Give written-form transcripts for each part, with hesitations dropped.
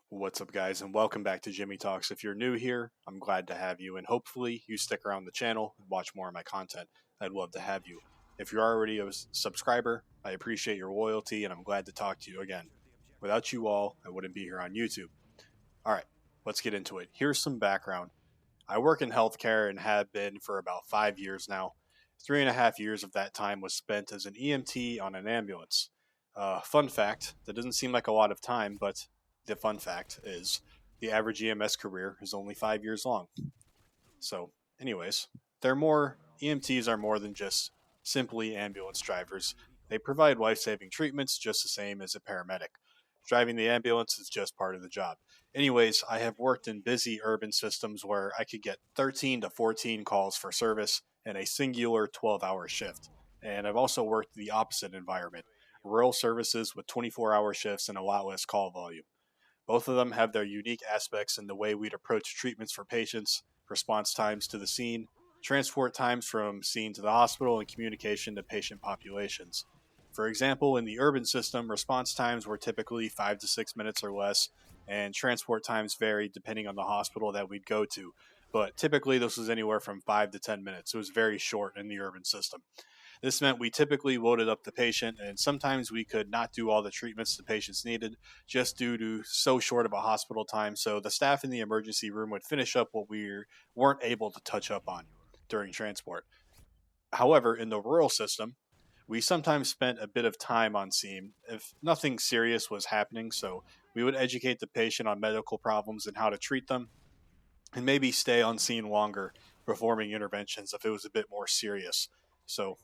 What's up, guys, and welcome back to Jimmy Talks. If you're new here, I'm glad to have you, and hopefully you stick around the channel and watch more of my content. I'd love to have you. If you're already a subscriber, I appreciate your loyalty, and I'm glad to talk to you again. Without you all, I wouldn't be here on YouTube. All right, let's get into it. Here's some background. I work in healthcare and have been for about 5 years now. 3.5 years of that time was spent as an EMT on an ambulance. Fun fact, that doesn't seem like a lot of time, but the fun fact is the average EMS career is only 5 years long. So, anyways, EMTs are more than just simply ambulance drivers. They provide life-saving treatments just the same as a paramedic. Driving the ambulance is just part of the job. Anyways, I have worked in busy urban systems where I could get 13 to 14 calls for service in a singular 12-hour shift. And I've also worked the opposite environment, rural services with 24-hour shifts and a lot less call volume. Both of them have their unique aspects in the way we'd approach treatments for patients, response times to the scene, transport times from scene to the hospital, and communication to patient populations. For example, in the urban system, response times were typically 5 to 6 minutes or less, and transport times varied depending on the hospital that we'd go to. But typically, this was anywhere from 5 to 10 minutes. It was very short in the urban system. This meant we typically loaded up the patient, and sometimes we could not do all the treatments the patients needed just due to so short of a hospital time. So the staff in the emergency room would finish up what we weren't able to touch up on during transport. However, in the rural system, we sometimes spent a bit of time on scene if nothing serious was happening, so we would educate the patient on medical problems and how to treat them, and maybe stay on scene longer performing interventions if it was a bit more serious. So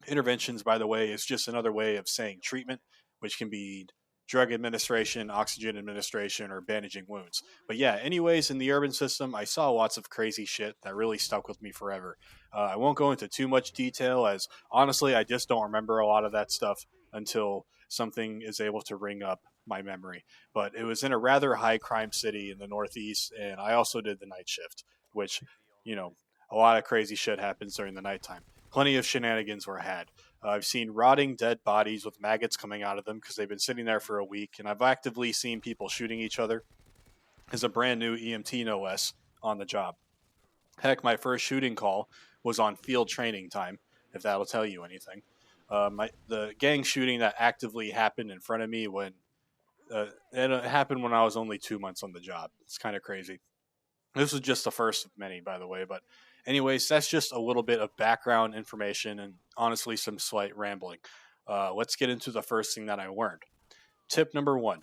interventions, by the way, is just another way of saying treatment, which can be drug administration, oxygen administration, or bandaging wounds. But yeah, anyways, in the urban system, I saw lots of crazy shit that really stuck with me forever. I won't go into too much detail, as honestly, I just don't remember a lot of that stuff until something is able to ring up my memory. But it was in a rather high crime city in the Northeast, and I also did the night shift, which, a lot of crazy shit happens during the nighttime. Plenty of shenanigans were had. I've seen rotting dead bodies with maggots coming out of them because they've been sitting there for a week, and I've actively seen people shooting each other as a brand new EMT, no less, on the job. Heck, my first shooting call was on field training time, if that'll tell you anything. The gang shooting that actively happened in front of me it happened when I was only 2 months on the job. It's kind of crazy. This was just the first of many, by the way, but anyways, that's just a little bit of background information and honestly some slight rambling. Let's get into the first thing that I learned. Tip number 1,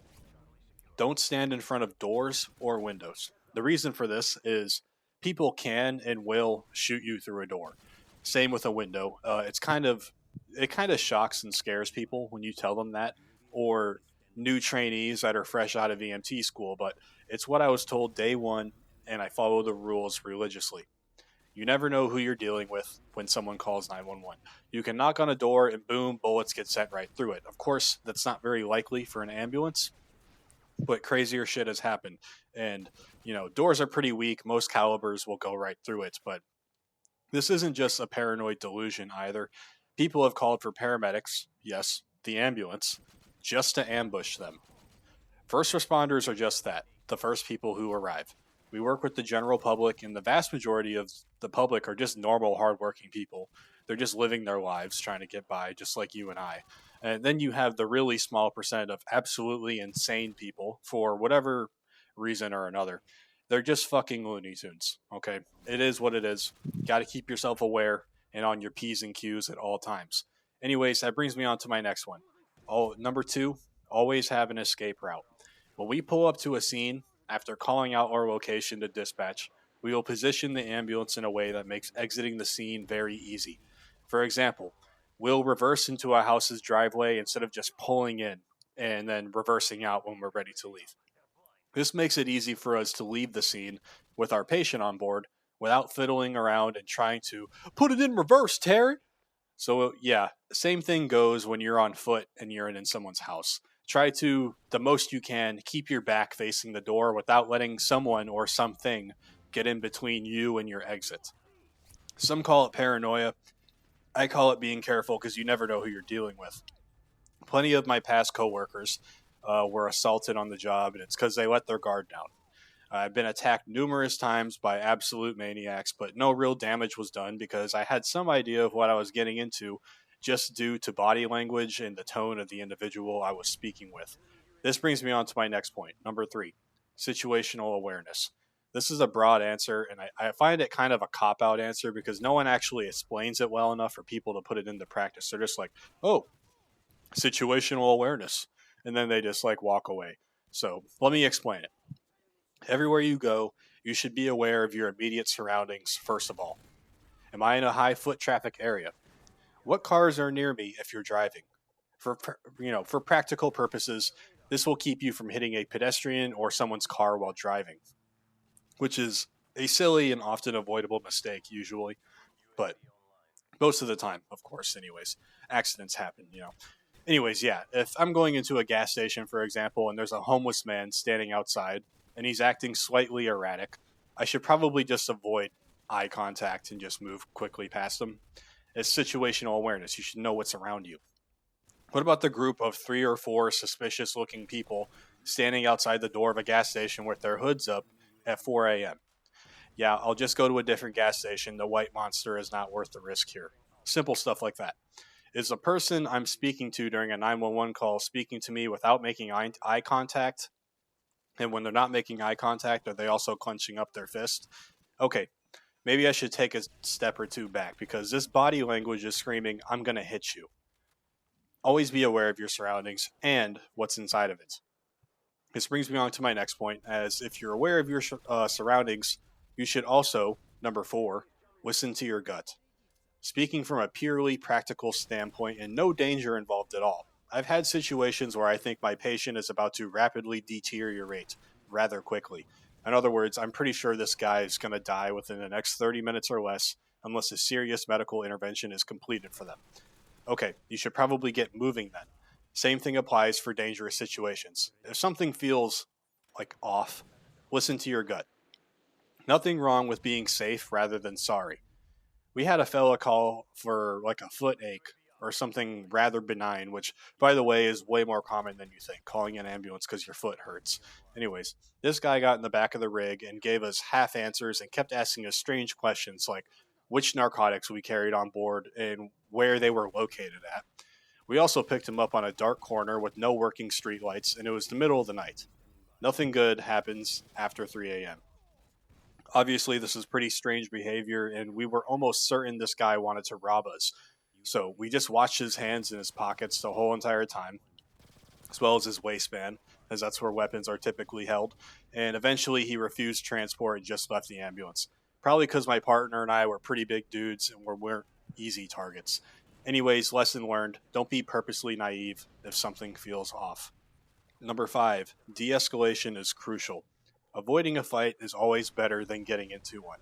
don't stand in front of doors or windows. The reason for this is people can and will shoot you through a door. Same with a window. It kind of shocks and scares people when you tell them that, or new trainees that are fresh out of EMT school, but it's what I was told day one, and I follow the rules religiously. You never know who you're dealing with when someone calls 911. You can knock on a door and boom, bullets get sent right through it. Of course, that's not very likely for an ambulance, but crazier shit has happened. And, doors are pretty weak. Most calibers will go right through it, but this isn't just a paranoid delusion either. People have called for paramedics, yes, the ambulance, just to ambush them. First responders are just that, the first people who arrive. We work with the general public, and the vast majority of the public are just normal, hardworking people. They're just living their lives, trying to get by, just like you and I. And then you have the really small percent of absolutely insane people, for whatever reason or another. They're just fucking Looney Tunes, okay? It is what it is. Got to keep yourself aware and on your P's and Q's at all times. Anyways, that brings me on to my next one. Number 2, always have an escape route. When we pull up to a scene, after calling out our location to dispatch, we will position the ambulance in a way that makes exiting the scene very easy. For example, we'll reverse into a house's driveway instead of just pulling in and then reversing out when we're ready to leave. This makes it easy for us to leave the scene with our patient on board without fiddling around and trying to put it in reverse, Terry. So yeah, same thing goes when you're on foot and you're in someone's house. Try to, the most you can, keep your back facing the door without letting someone or something get in between you and your exit. Some call it paranoia. I call it being careful because you never know who you're dealing with. Plenty of my past coworkers were assaulted on the job, and it's because they let their guard down. I've been attacked numerous times by absolute maniacs, but no real damage was done because I had some idea of what I was getting into just due to body language and the tone of the individual I was speaking with. This brings me on to my next point, number 3, situational awareness. This is a broad answer, and I find it kind of a cop out answer because no one actually explains it well enough for people to put it into practice. They're just like, oh, situational awareness. And then they just like walk away. So let me explain it. Everywhere you go, you should be aware of your immediate surroundings, first of all. Am I in a high foot traffic area? What cars are near me if you're driving? For practical purposes, this will keep you from hitting a pedestrian or someone's car while driving, which is a silly and often avoidable mistake usually, but most of the time, of course, anyways, accidents happen. Anyways, yeah, if I'm going into a gas station, for example, and there's a homeless man standing outside and he's acting slightly erratic, I should probably just avoid eye contact and just move quickly past him. It's situational awareness. You should know what's around you. What about the group of 3 or 4 suspicious looking people standing outside the door of a gas station with their hoods up at 4 a.m.? Yeah, I'll just go to a different gas station. The white monster is not worth the risk here. Simple stuff like that. Is the person I'm speaking to during a 911 call speaking to me without making eye contact? And when they're not making eye contact, are they also clenching up their fist? Okay, maybe I should take a step or two back because this body language is screaming, I'm going to hit you. Always be aware of your surroundings and what's inside of it. This brings me on to my next point, as if you're aware of your surroundings, you should also, number 4, listen to your gut. Speaking from a purely practical standpoint and no danger involved at all, I've had situations where I think my patient is about to rapidly deteriorate rather quickly. In other words, I'm pretty sure this guy is going to die within the next 30 minutes or less unless a serious medical intervention is completed for them. Okay, you should probably get moving then. Same thing applies for dangerous situations. If something feels like off, listen to your gut. Nothing wrong with being safe rather than sorry. We had a fella call for like a foot ache or something rather benign, which, by the way, is way more common than you think, calling an ambulance because your foot hurts. Anyways, this guy got in the back of the rig and gave us half answers and kept asking us strange questions like which narcotics we carried on board and where they were located at. We also picked him up on a dark corner with no working streetlights, and it was the middle of the night. Nothing good happens after 3 a.m. Obviously, this is pretty strange behavior, and we were almost certain this guy wanted to rob us. So we just watched his hands in his pockets the whole entire time, as well as his waistband, as that's where weapons are typically held. And eventually he refused transport and just left the ambulance. Probably because my partner and I were pretty big dudes and we weren't easy targets. Anyways, lesson learned, don't be purposely naive if something feels off. Number 5, de-escalation is crucial. Avoiding a fight is always better than getting into one.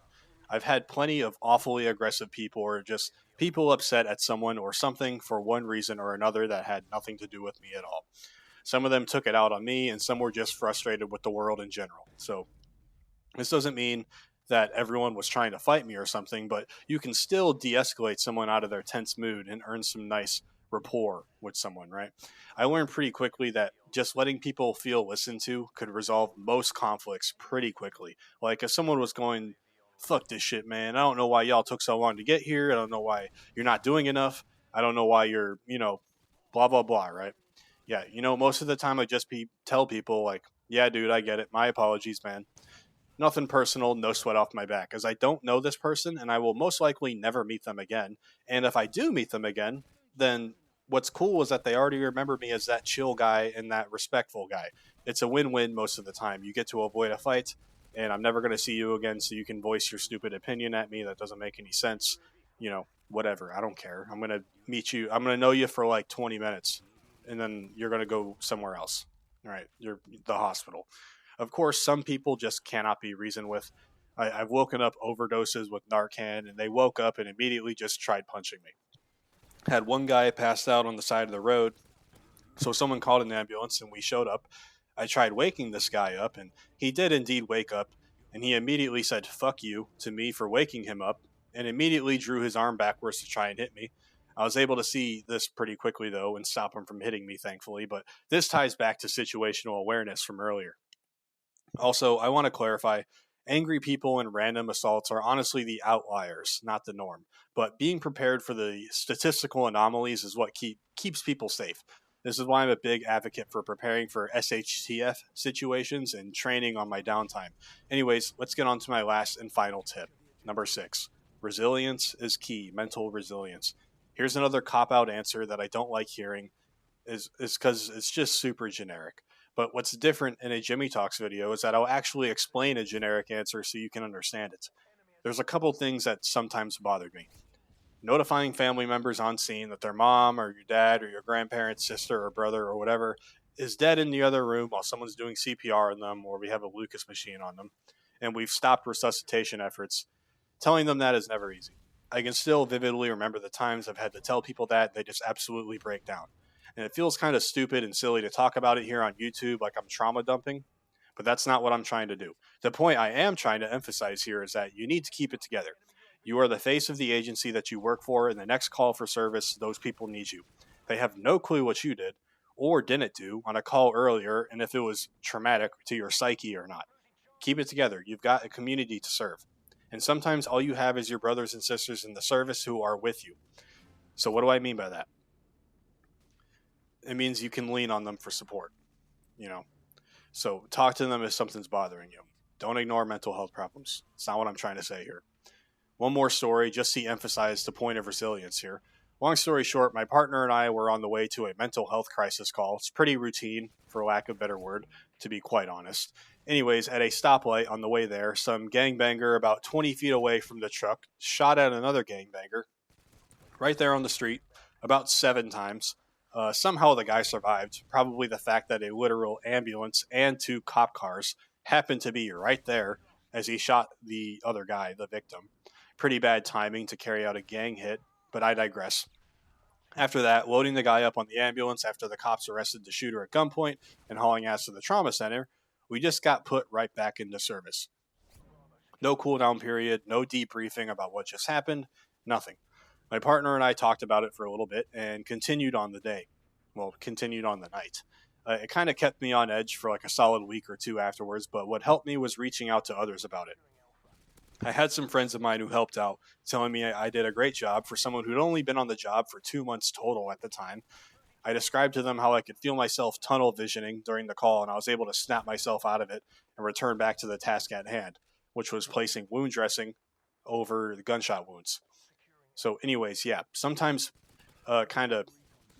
I've had plenty of awfully aggressive people or just people upset at someone or something for one reason or another that had nothing to do with me at all. Some of them took it out on me, and some were just frustrated with the world in general. So this doesn't mean that everyone was trying to fight me or something, but you can still de-escalate someone out of their tense mood and earn some nice rapport with someone, right? I learned pretty quickly that just letting people feel listened to could resolve most conflicts pretty quickly. Like if someone was going, fuck this shit, man. I don't know why y'all took so long to get here. I don't know why you're not doing enough. I don't know why you're, blah, blah, blah, right? Yeah, most of the time I just tell people like, yeah, dude, I get it. My apologies, man. Nothing personal, no sweat off my back, as I don't know this person and I will most likely never meet them again. And if I do meet them again, then what's cool is that they already remember me as that chill guy and that respectful guy. It's a win-win most of the time. You get to avoid a fight, and I'm never going to see you again, so you can voice your stupid opinion at me that doesn't make any sense. Whatever. I don't care. I'm going to meet you. I'm going to know you for like 20 minutes, and then you're going to go somewhere else. All right, you're the hospital. Of course, some people just cannot be reasoned with. I've woken up overdoses with Narcan, and they woke up and immediately just tried punching me. Had one guy passed out on the side of the road, so someone called an ambulance, and we showed up. I tried waking this guy up, and he did indeed wake up, and he immediately said, fuck you, to me for waking him up, and immediately drew his arm backwards to try and hit me. I was able to see this pretty quickly, though, and stop him from hitting me, thankfully. But this ties back to situational awareness from earlier. Also, I want to clarify angry people and random assaults are honestly the outliers, not the norm. But being prepared for the statistical anomalies is what keeps people safe. This is why I'm a big advocate for preparing for SHTF situations and training on my downtime. Anyways, let's get on to my last and final tip. Number 6, resilience is key, mental resilience. Here's another cop-out answer that I don't like hearing is because it's just super generic. But what's different in a Jimmy Talks video is that I'll actually explain a generic answer so you can understand it. There's a couple things that sometimes bothered me. Notifying family members on scene that their mom or your dad or your grandparents, sister or brother or whatever is dead in the other room while someone's doing CPR on them or we have a Lucas machine on them and we've stopped resuscitation efforts. Telling them that is never easy. I can still vividly remember the times I've had to tell people that they just absolutely break down. And it feels kind of stupid and silly to talk about it here on YouTube like I'm trauma dumping, but that's not what I'm trying to do. The point I am trying to emphasize here is that you need to keep it together. You are the face of the agency that you work for, and the next call for service, those people need you. They have no clue what you did or didn't do on a call earlier and if it was traumatic to your psyche or not. Keep it together. You've got a community to serve. And sometimes all you have is your brothers and sisters in the service who are with you. So what do I mean by that? It means you can lean on them for support, So talk to them if something's bothering you. Don't ignore mental health problems. It's not what I'm trying to say here. One more story, just to emphasize the point of resilience here. Long story short, my partner and I were on the way to a mental health crisis call. It's pretty routine, for lack of a better word, to be quite honest. Anyways, at a stoplight on the way there, some gangbanger about 20 feet away from the truck shot at another gangbanger right there on the street about 7 times. Somehow the guy survived. Probably the fact that a literal ambulance and 2 cop cars happened to be right there as he shot the other guy, the victim. Pretty bad timing to carry out a gang hit, but I digress. After that, loading the guy up on the ambulance after the cops arrested the shooter at gunpoint and hauling ass to the trauma center, we just got put right back into service. No cool-down period, no debriefing about what just happened, nothing. My partner and I talked about it for a little bit and continued on the day. Well, continued on the night. It kind of kept me on edge for like a solid week or 2 afterwards, but what helped me was reaching out to others about it. I had some friends of mine who helped out, telling me I did a great job for someone who'd only been on the job for 2 months total at the time. I described to them how I could feel myself tunnel visioning during the call, and I was able to snap myself out of it and return back to the task at hand, which was placing wound dressing over the gunshot wounds. So anyways, yeah, sometimes kind of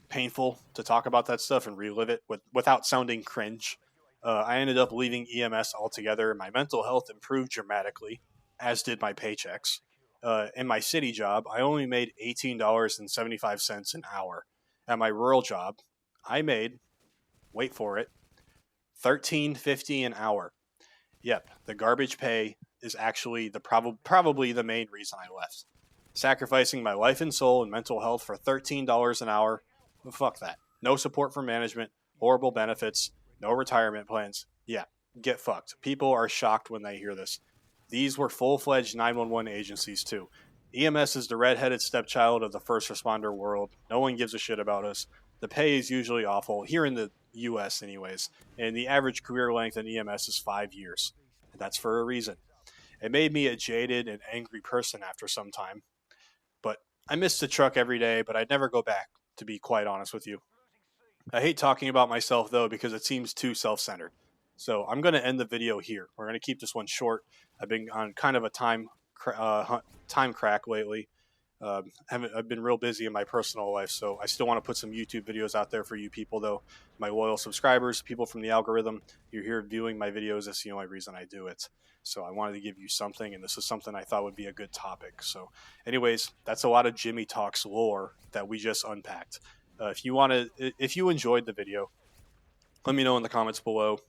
painful to talk about that stuff and relive it without sounding cringe. I ended up leaving EMS altogether. My mental health improved dramatically, as did my paychecks. In my city job, I only made $18.75 an hour. At my rural job, I made, wait for it, $13.50 an hour. Yep, the garbage pay is actually probably the main reason I left. Sacrificing my life and soul and mental health for $13 an hour, fuck that. No support from management, horrible benefits, no retirement plans. Yeah, get fucked. People are shocked when they hear this. These were full-fledged 911 agencies too. EMS is the redheaded stepchild of the first responder world. No one gives a shit about us. The pay is usually awful, here in the US anyways, and the average career length in EMS is 5 years. And that's for a reason. It made me a jaded and angry person after some time. But I miss the truck every day, but I'd never go back, to be quite honest with you. I hate talking about myself, though, because it seems too self-centered. So I'm going to end the video here. We're going to keep this one short. I've been on kind of a time crack lately. I've been real busy in my personal life, so I still want to put some YouTube videos out there for you people, though. My loyal subscribers, people from the algorithm, you're here viewing my videos. That's the only reason I do it. So I wanted to give you something, and this is something I thought would be a good topic. So anyways, that's a lot of Jimmy Talks lore that we just unpacked. If you enjoyed the video, let me know in the comments below.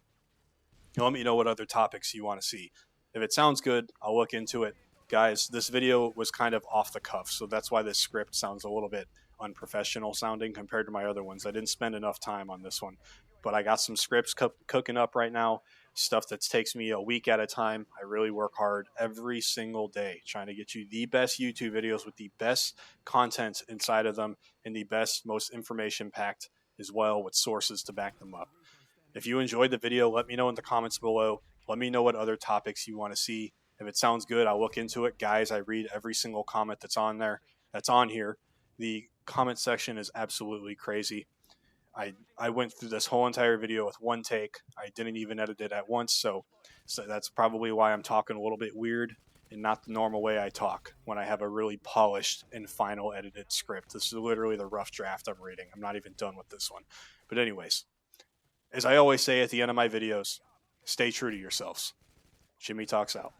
Let me know what other topics you want to see. If it sounds good, I'll look into it. Guys, this video was kind of off the cuff, so that's why this script sounds a little bit unprofessional sounding compared to my other ones. I didn't spend enough time on this one, but I got some scripts cooking up right now. stuff that takes me a week at a time. I really work hard every single day trying to get you the best YouTube videos with the best content inside of them and the best, most information packed as well with sources to back them up. If you enjoyed the video, let me know in the comments below. Let me know what other topics you want to see. If it sounds good, I'll look into it. Guys, I read every single comment that's on there, that's on here. The comment section is absolutely crazy. I went through this whole entire video with one take. I didn't even edit it at once, so that's probably why I'm talking a little bit weird and not the normal way I talk when I have a really polished and final edited script. This is literally the rough draft I'm reading. I'm not even done with this one. But anyways, as I always say at the end of my videos, stay true to yourselves. Jimmy Talks out.